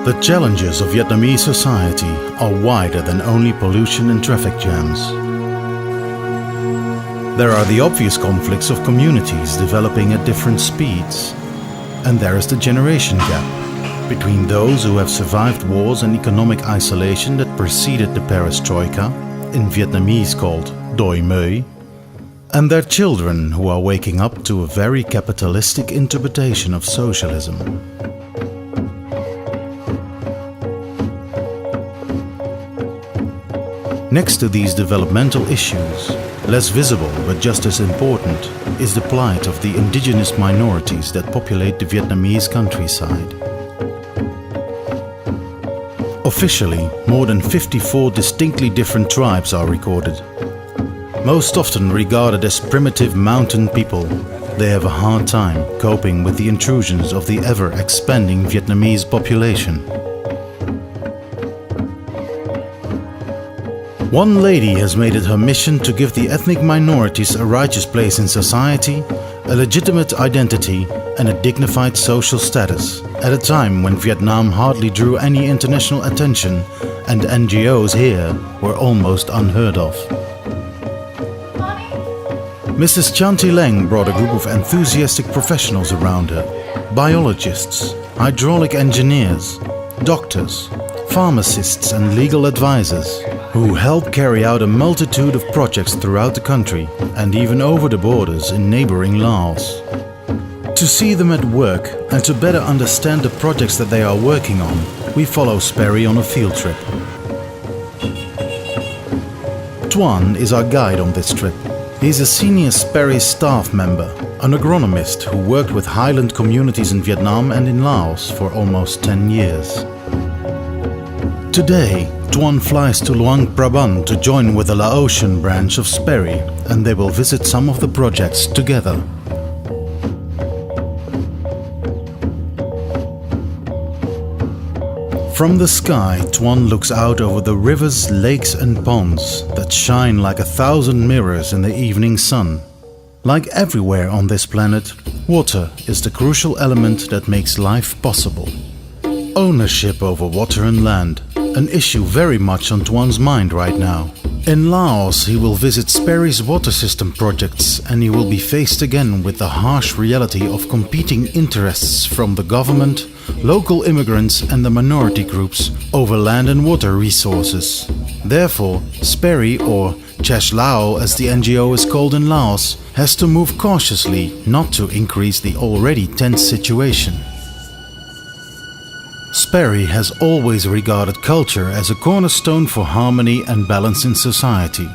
The challenges of Vietnamese society are wider than only pollution and traffic jams. There are the obvious conflicts of communities developing at different speeds. And there is the generation gap between those who have survived wars and economic isolation that preceded the perestroika, in Vietnamese called Doi Mui, and their children who are waking up to a very capitalistic interpretation of socialism. Next to these developmental issues, less visible but just as important, is the plight of the indigenous minorities that populate the Vietnamese countryside. Officially, more than 54 distinctly different tribes are recorded. Most often regarded as primitive mountain people, they have a hard time coping with the intrusions of the ever-expanding Vietnamese population. One lady has made it her mission to give the ethnic minorities a righteous place in society, a legitimate identity and a dignified social status, at a time when Vietnam hardly drew any international attention and NGOs here were almost unheard of. Mrs. Chanti Leng brought a group of enthusiastic professionals around her: biologists, hydraulic engineers, doctors, pharmacists and legal advisors, who help carry out a multitude of projects throughout the country and even over the borders in neighboring Laos. To see them at work and to better understand the projects that they are working on, we follow SPERI on a field trip. Tuan is our guide on this trip. He's a senior SPERI staff member, an agronomist who worked with highland communities in Vietnam and in Laos for almost 10 years. Today, Tuan flies to Luang Prabang to join with the Laotian branch of SPERI, and they will visit some of the projects together. From the sky, Tuan looks out over the rivers, lakes and ponds that shine like 1,000 mirrors in the evening sun. Like everywhere on this planet, water is the crucial element that makes life possible. Ownership over water and land, an issue very much on Tuan's mind right now. In Laos, he will visit SPERI's water system projects, and he will be faced again with the harsh reality of competing interests from the government, local immigrants and the minority groups over land and water resources. Therefore, SPERI, or Chesh Lao as the NGO is called in Laos, has to move cautiously not to increase the already tense situation. SPERI has always regarded culture as a cornerstone for harmony and balance in society.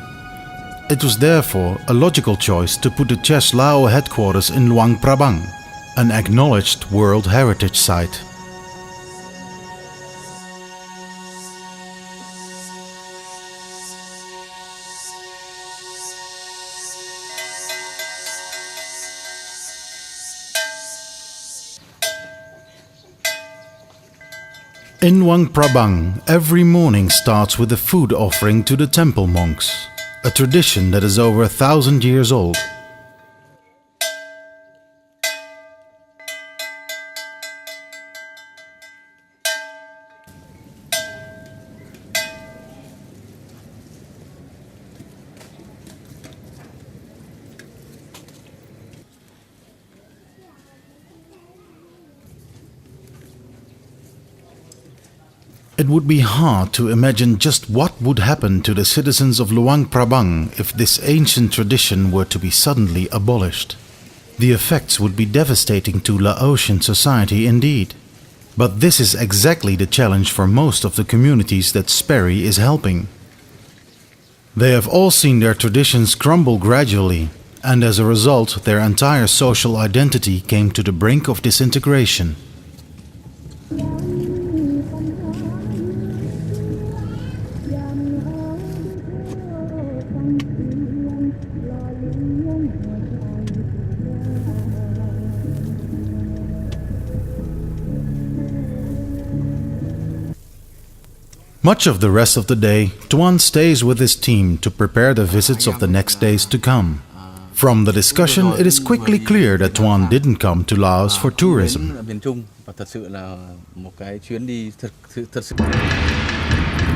It was therefore a logical choice to put the Chesh Lao headquarters in Luang Prabang, an acknowledged World Heritage Site. In Luang Prabang, every morning starts with a food offering to the temple monks, a tradition that is over 1,000 years old. It would be hard to imagine just what would happen to the citizens of Luang Prabang if this ancient tradition were to be suddenly abolished. The effects would be devastating to Laotian society indeed. But this is exactly the challenge for most of the communities that SPERI is helping. They have all seen their traditions crumble gradually, and as a result their entire social identity came to the brink of disintegration. Much of the rest of the day, Tuan stays with his team to prepare the visits of the next days to come. From the discussion, it is quickly clear that Tuan didn't come to Laos for tourism.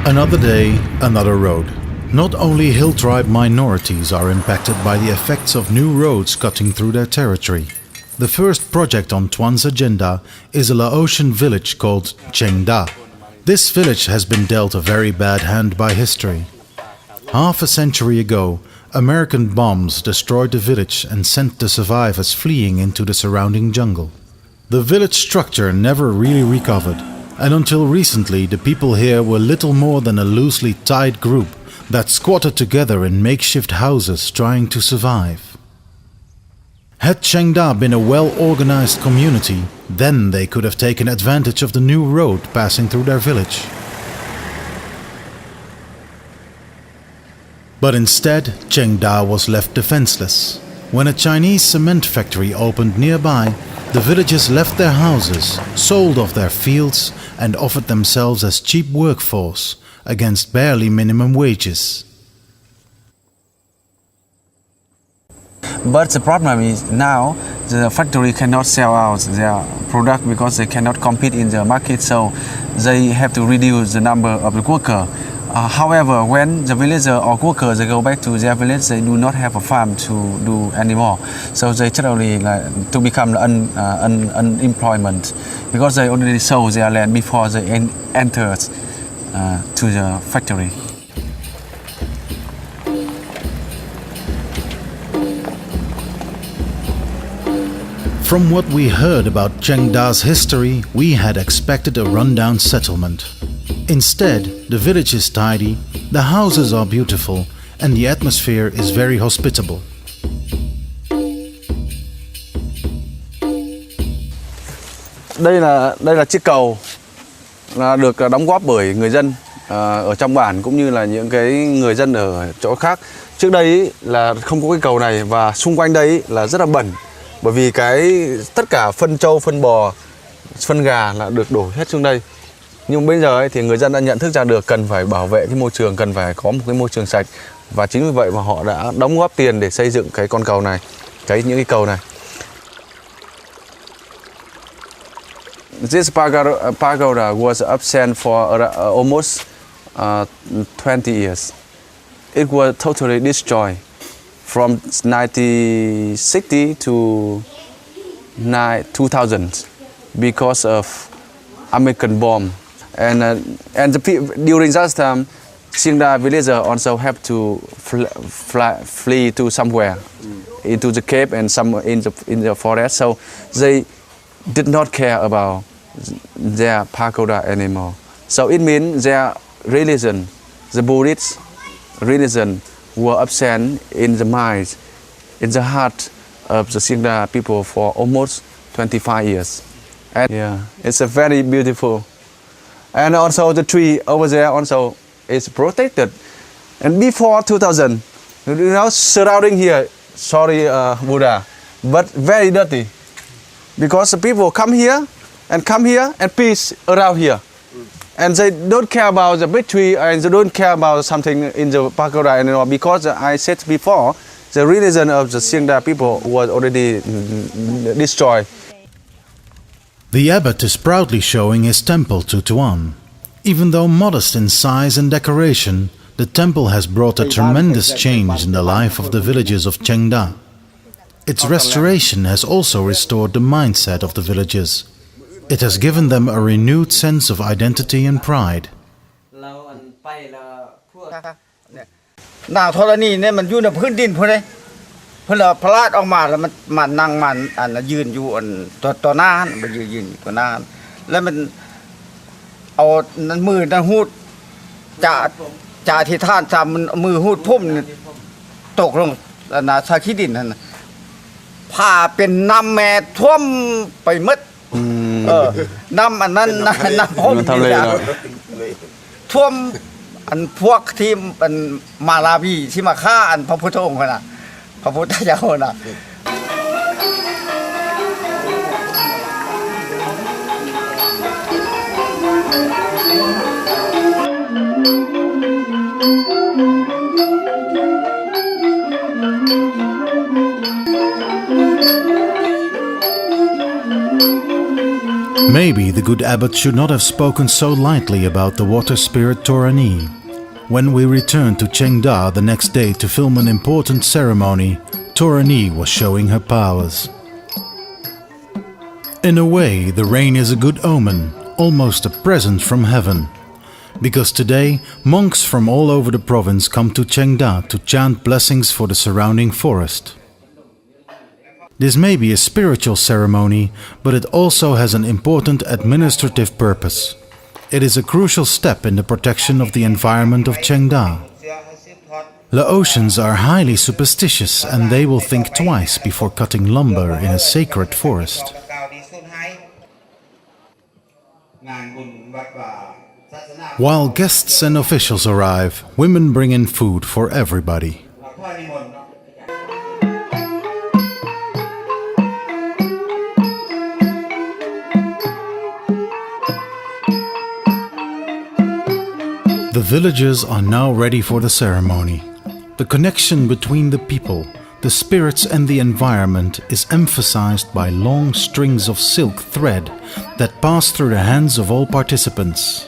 Another day, another road. Not only hill tribe minorities are impacted by the effects of new roads cutting through their territory. The first project on Tuan's agenda is a Laotian village called Qingdao. This village has been dealt a very bad hand by history. Half a century ago, American bombs destroyed the village and sent the survivors fleeing into the surrounding jungle. The village structure never really recovered, and until recently the people here were little more than a loosely tied group that squatted together in makeshift houses trying to survive. Had Qingdao been a well-organized community, then they could have taken advantage of the new road passing through their village. But instead, Qingdao was left defenseless. When a Chinese cement factory opened nearby, the villagers left their houses, sold off their fields, and offered themselves as cheap workforce against barely minimum wages. But the problem is now the factory cannot sell out their product because they cannot compete in the market, so they have to reduce the number of the workers. However, when the villagers or workers they go back to their village, they do not have a farm to do anymore. So they generally to become unemployment because they already sold their land before they entered to the factory. From what we heard about Qingdao's history, we had expected a rundown settlement. Instead, the village is tidy, the houses are beautiful, and the atmosphere is very hospitable. Đây là chiếc cầu là được đóng góp bởi người dân ở trong bản cũng như là những cái người dân ở chỗ khác. Trước đây là không có cái cầu này và xung quanh đây là rất là bẩn. Bởi vì tất cả phân trâu, phân bò, phân gà là được đổ hết xuống đây. Nhưng bây giờ thì người dân đã nhận thức ra được cần phải bảo vệ cái môi trường, cần phải có một cái môi trường sạch. Và chính vì vậy mà họ đã đóng góp tiền để xây dựng cái con cầu này, những cái cầu này. This pagoda was absent for almost 20 years. It was totally destroyed. From 1960 to 2000 because of American bomb, and during that time, Qingdao villagers also have to flee to somewhere, into the cave and some in the forest. So they did not care about their pagoda anymore. So it means their religion, the Buddhist religion, were absent in the minds, in the heart of the Qingdao people for almost 25 years. And yeah, it's a very beautiful. And also the tree over there also is protected. And before 2000, you know, surrounding here, sorry Buddha, but very dirty. Because the people come here and peace around here. And they don't care about the big tree and they don't care about something in the pagoda anymore because I said before, the religion of the Qingdao people was already destroyed. The abbot is proudly showing his temple to Tuan. Even though modest in size and decoration, the temple has brought a tremendous change in the life of the villagers of Qingdao. Its restoration has also restored the mindset of the villagers. It has given them a renewed sense of identity and pride. นางธรณีเนี่ยมันอยู่ในพื้นดินพุ่นเลยเพิ่นพลาดออกมาแล้วมันนั่งมันยืนอยู่ต่อหน้ามันยืนต่อหน้าแล้วมันเอานั้นมือนั้นหูดจ่าที่ท่านจำมือหูดพุ่มตกลงชาขี้ดินนั่นผ้าเป็นน้ำแม่ท่วมไปหมดน้ำอันนั้นน้ำพุ่มท่วมอันพวกที่มันมาลาวีที่มาฆ่าอันพระพุทธองค์น่ะพระพุทธเจ้าน่ะ Thank you. Maybe the good abbot should not have spoken so lightly about the water spirit Torani. When we returned to Qingdao the next day to film an important ceremony, Torani was showing her powers. In a way, the rain is a good omen, almost a present from heaven. Because today, monks from all over the province come to Qingdao to chant blessings for the surrounding forest. This may be a spiritual ceremony, but it also has an important administrative purpose. It is a crucial step in the protection of the environment of Qingdao. Laotians are highly superstitious and they will think twice before cutting lumber in a sacred forest. While guests and officials arrive, women bring in food for everybody. The villagers are now ready for the ceremony. The connection between the people, the spirits and the environment is emphasized by long strings of silk thread that pass through the hands of all participants.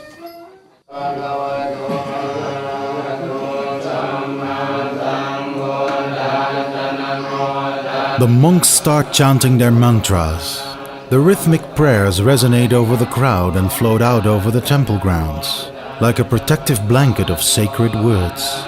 The monks start chanting their mantras. The rhythmic prayers resonate over the crowd and float out over the temple grounds, like a protective blanket of sacred words.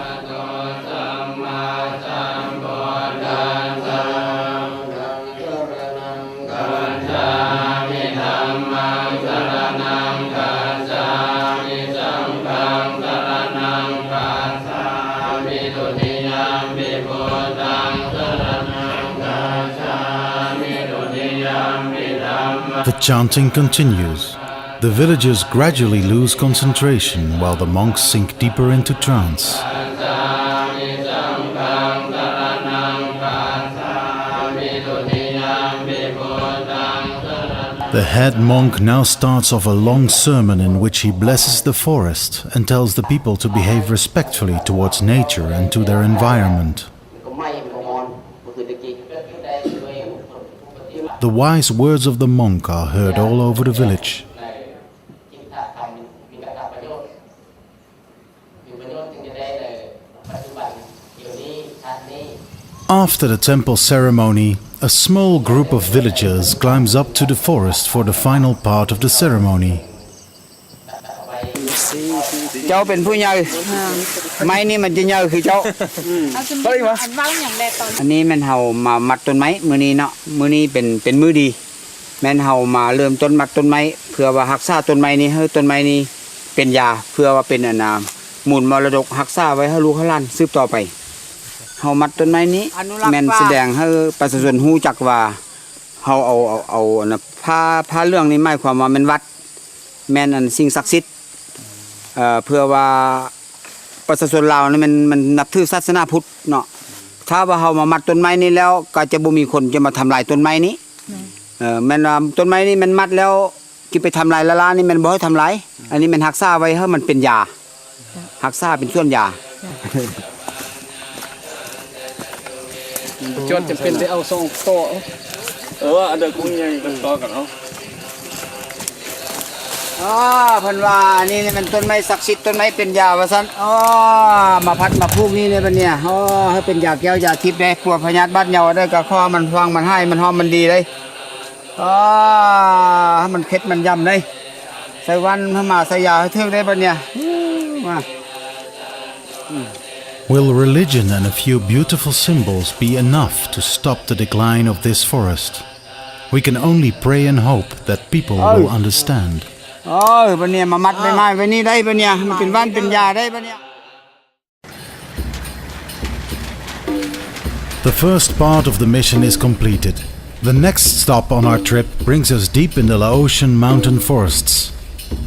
The chanting continues. The villagers gradually lose concentration while the monks sink deeper into trance. The head monk now starts off a long sermon in which he blesses the forest and tells the people to behave respectfully towards nature and to their environment. The wise words of the monk are heard all over the village. After the temple ceremony, a small group of villagers climbs up to the forest for the final part of the ceremony. เจ้าเป็นผู้ใหญ่ไม้นี่มันจะใหญ่คือเจ้าอันนี้แม่นเฮามามัดต้นไม้มื้อนี้เนาะมื้อนี้เป็นมื้อดีแม่นเฮามาเริ่มต้นมัดต้นไม้เพื่อว่ารักษาต้นไม้นี้ให้ต้นไม้นี้เป็นยาเพื่อว่าเป็นมูลมรดกรักษาไว้ให้ลูกให้หลานสืบต่อไปเฮามัดต้นไม้นี้แม่นแสดงให้ประชาชนรู้จักว่าเฮาเอาผ้าเรื่องนี้หมายความว่าแม่นวัดแม่นอันสิ่งศักดิ์สิทธิ์เพื่อว่าประชาชนลาวนี่มันนับถือศาสนาพุทธเนาะถ้าว่าเฮามามัดต้นไม้นี้แล้วก็จะบ่มีคนจะมาทำลายต้นไม้นี้แม่นว่าต้นไม้นี้มันมัดแล้วที่ไปทำลายละลานี่มันบ่ให้ทำลายอันนี้มันรักษาไว้ให้มันเป็นยารักษาเป็นส่วนยาจนจะเป็นได้เอาส่งต่ออันเดียวกุ้งใหญ่กันต่อกันเอาเพิ่นว่านี่มันต้นไม้ศักดิ์สิทธิ์ต้นไม้เป็นยาว่าซั่นมาพัดมาพูกนี่เลยบัดเนี่ยให้เป็นยาแก้วยาทิพย์ได้พวกพญาธิบ้านเหยาได้ก็ข้อมันฟังมันให้มันหอมมันดีเลยให้มันเค็ดมันยำได้ใส่วันให้มาใส่ยาให้เที่ยวได้บัดเนี่ยมา Will religion and a few beautiful symbols be enough to stop the decline of this forest? We can only pray and hope that people will understand. บัดเนี่ยมามัดใบไม้ไว้นี่ได้บัดเนี่ยมันเป็นว่านเป็นยาได้บัดเนี่ย The first part of the mission is completed. The next stop on our trip brings us deep in the Laotian mountain forests.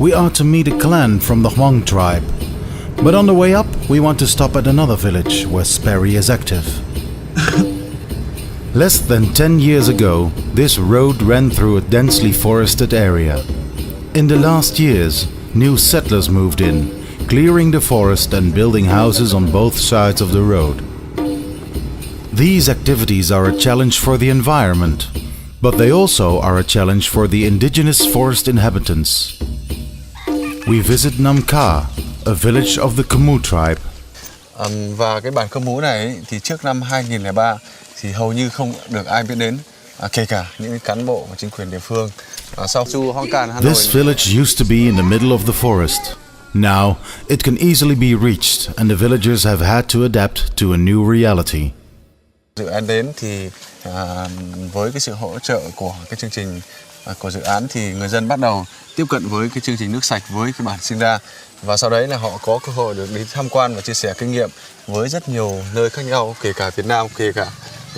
We are to meet a clan from the Hmong tribe. But on the way up, we want to stop at another village where SPERI is active. Less than 10 years ago, this road ran through a densely forested area. In the last years, new settlers moved in, clearing the forest and building houses on both sides of the road. These activities are a challenge for the environment, But they also are a challenge for the indigenous forest inhabitants. We visit Nam Kha, a village of the Khmu tribe. Và cái bản Khmu này ấy, thì trước năm 2003 thì hầu như không được ai biết đến, kể cả những cán bộ và chính quyền địa phương. Sau Chu Hong Kan, Hà Nội. This village used to be in the middle of the forest. Now it can easily be reached, and the villagers have had to adapt to a new reality. Dự án đến thì với cái sự hỗ trợ của cái chương trình của dự án thì người dân bắt đầu tiếp cận với cái chương trình nước sạch với cái bản Qingdao, và sau đấy là họ có cơ hội được đi tham quan và chia sẻ kinh nghiệm với rất nhiều nơi khác nhau, kể cả Việt Nam, kể cả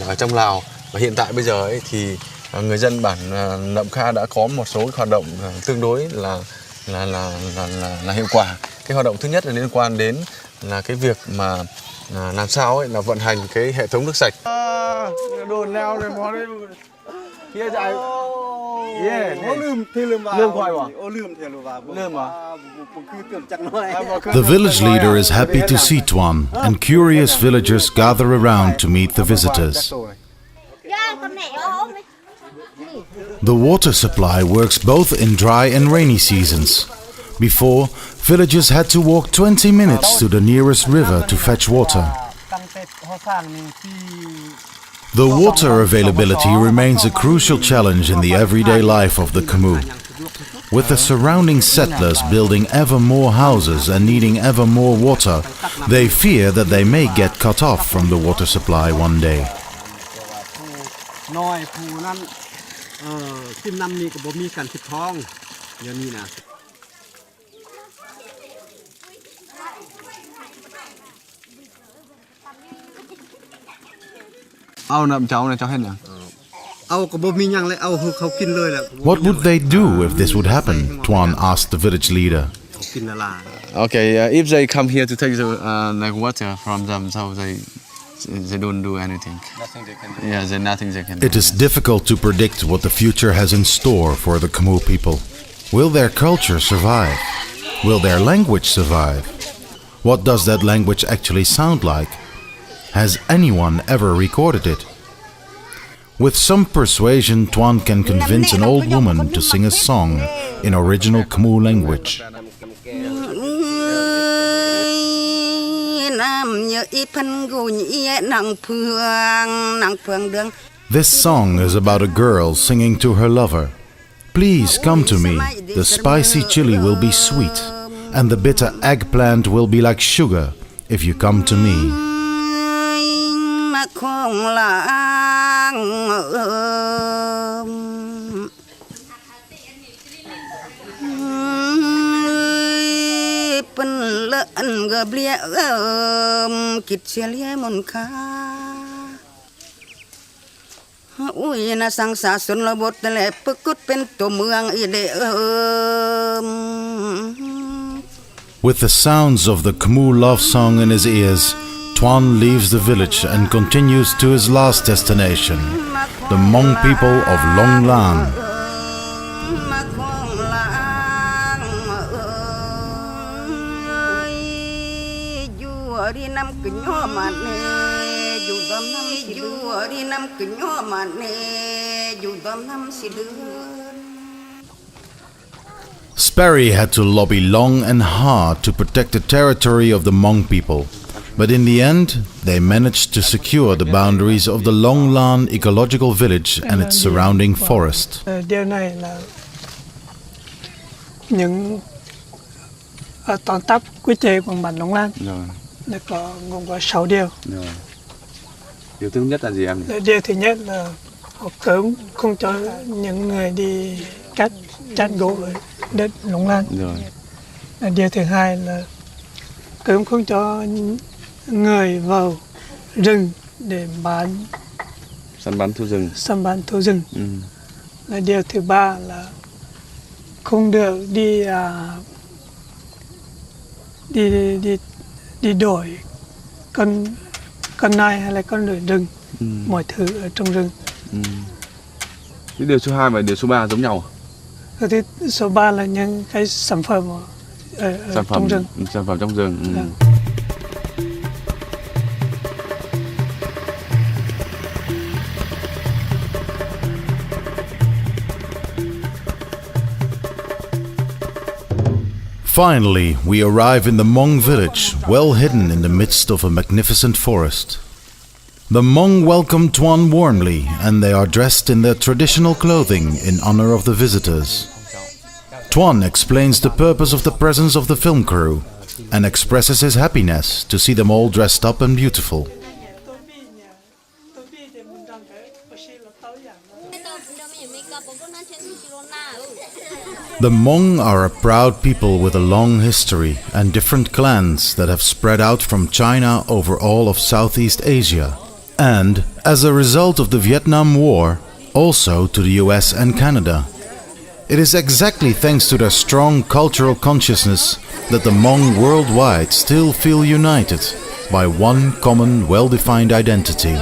ở trong Lào. Và hiện tại bây giờ ấy thì người dân bản Nậm Kha đã có một số hoạt động tương đối là hiệu quả. Cái hoạt động thứ nhất là liên quan đến là cái việc mà làm sao ấy là vận hành cái hệ thống nước sạch. Đồn leo này món đấy kia chạy. The village leader is happy to see Tuan, and curious villagers gather around to meet the visitors. The water supply works both in dry and rainy seasons. Before, villagers had to walk 20 minutes to the nearest river to fetch water. The water availability remains a crucial challenge in the everyday life of the Khmu. With the surrounding settlers building ever more houses and needing ever more water, they fear that they may get cut off from the water supply one day. What would they do if this would happen? Tuan asked the village leader. Okay, if they come here to take the like water from them, so they don't do anything. Nothing they can do. Yeah, there's nothing they can do. It is difficult to predict what the future has in store for the Khmu people. Will their culture survive? Will their language survive? What does that language actually sound like? Has anyone ever recorded it? With some persuasion, Tuan can convince an old woman to sing a song in original Khmu language. This song is about a girl singing to her lover. Please come to me, the spicy chili will be sweet, and the bitter eggplant will be like sugar if you come to me. With the sounds of the Khmu love song in his ears, Tuan leaves the village and continues to his last destination, the Hmong people of Long Lan. SPERI had to lobby long and hard to protect the territory of the Hmong people. But in the end, they managed to secure the boundaries of the Long Lan ecological village and its surrounding forest. Điều này là những tóm tắt quy chế của bản Long Lan. Nó có gồm có 6 điều. Điều thứ nhất là gì em? Điều thứ nhất là họ cấm không cho những người đi chặt gỗ ở đất Long Lan. Điều thứ hai là cấm không cho người vào rừng để săn bắn thú rừng. Là điều thứ ba là không được đi đổi con nai hay là con lợn rừng, mọi thứ ở trong rừng. Cái điều số 2 và điều số 3 giống nhau. Thì số 3 là những cái sản phẩm ở trong rừng. Sản phẩm trong rừng. Finally, we arrive in the Hmong village, well hidden in the midst of a magnificent forest. The Hmong welcome Tuan warmly, and they are dressed in their traditional clothing in honor of the visitors. Tuan explains the purpose of the presence of the film crew and expresses his happiness to see them all dressed up and beautiful. The Hmong are a proud people with a long history and different clans that have spread out from China over all of Southeast Asia, and, as a result of the Vietnam War, also to the US and Canada. It is exactly thanks to their strong cultural consciousness that the Hmong worldwide still feel united by one common, well-defined identity.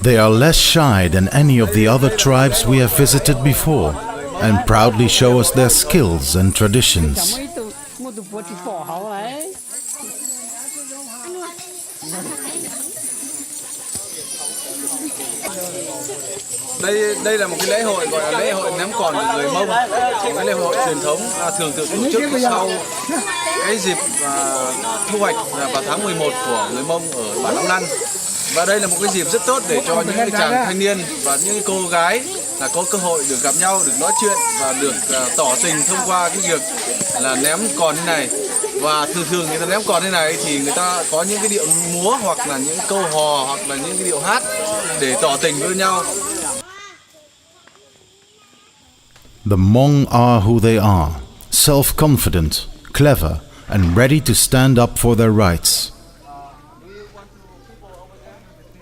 They are less shy than any of the other tribes we have visited before, and proudly show us their skills and traditions. Đây là một cái lễ hội gọi là lễ hội ném còn của người Mông, cái lễ hội truyền thống thường được tổ chức sau cái dịp thu hoạch vào tháng 11 của người Mông ở bản Long Lăng. Và đây là một cái dịp rất tốt để cho những cái chàng thanh niên và những cô gái là có cơ hội được gặp nhau, được nói chuyện và được tỏ tình thông qua cái việc là ném còn thế này. Và thường người ta ném còn thế này thì người ta có những cái điệu múa hoặc là những câu hò hoặc là những cái điệu hát để tỏ tình với nhau. The Hmong are who they are, self-confident, clever, and ready to stand up for their rights.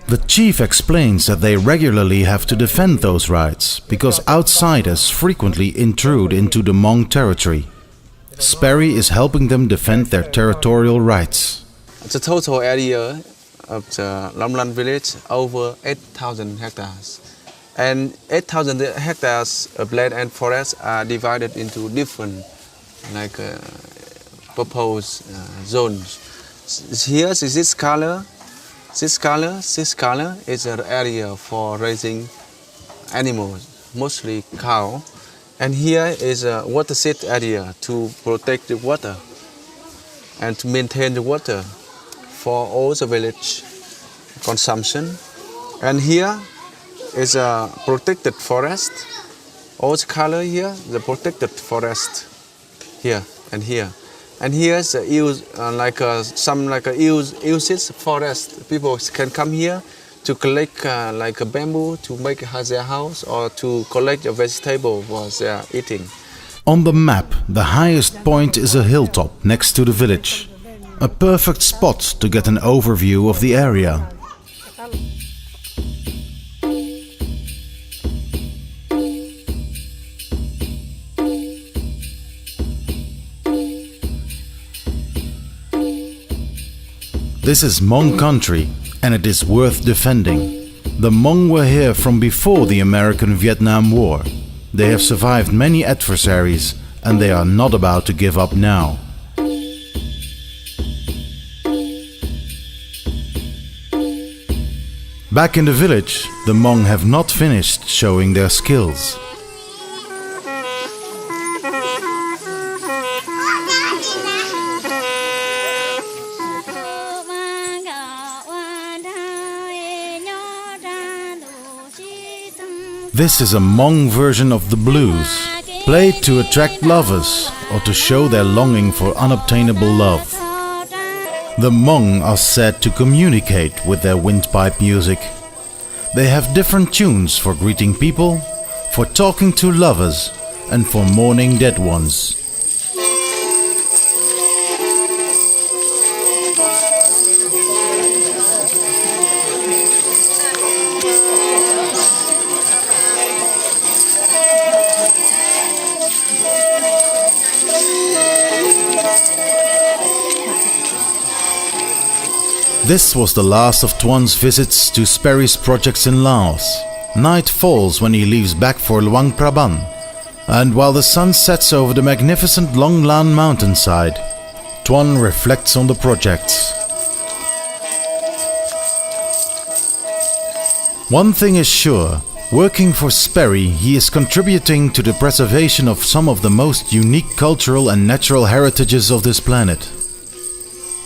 The chief explains that they regularly have to defend those rights because outsiders frequently intrude into the Hmong territory. SPERI is helping them defend their territorial rights. The total area of the Long Lan village over 8,000 hectares. And 8,000 hectares of land and forest are divided into different proposed zones. Here is this color. This color is an area for raising animals, mostly cow. And here is a watershed area to protect the water and to maintain the water for all the village consumption. And here is a protected forest. All the color here, the protected forest here and here. And here's a usage forest. People can come here to collect like a bamboo to make their house or to collect a vegetable for their eating. On the map, the highest point is a hilltop next to the village. A perfect spot to get an overview of the area. This is Hmong country, and it is worth defending. The Hmong were here from before the American-Vietnam War. They have survived many adversaries, and they are not about to give up now. Back in the village, the Hmong have not finished showing their skills. This is a Hmong version of the blues, played to attract lovers or to show their longing for unobtainable love. The Hmong are said to communicate with their windpipe music. They have different tunes for greeting people, for talking to lovers, and for mourning dead ones. This was the last of Tuan's visits to SPERI's projects in Laos. Night falls when he leaves back for Luang Prabang, and while the sun sets over the magnificent Long Lan mountainside, Tuan reflects on the projects. One thing is sure, Working for SPERI, he is contributing to the preservation of some of the most unique cultural and natural heritages of this planet.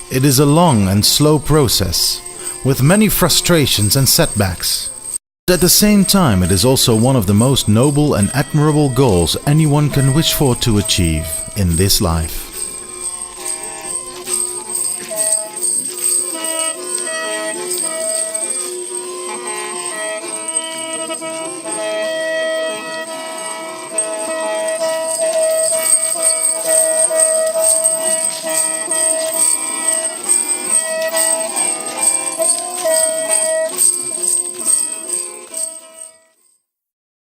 It is a long and slow process, with many frustrations and setbacks. But at the same time, it is also one of the most noble and admirable goals anyone can wish for to achieve in this life.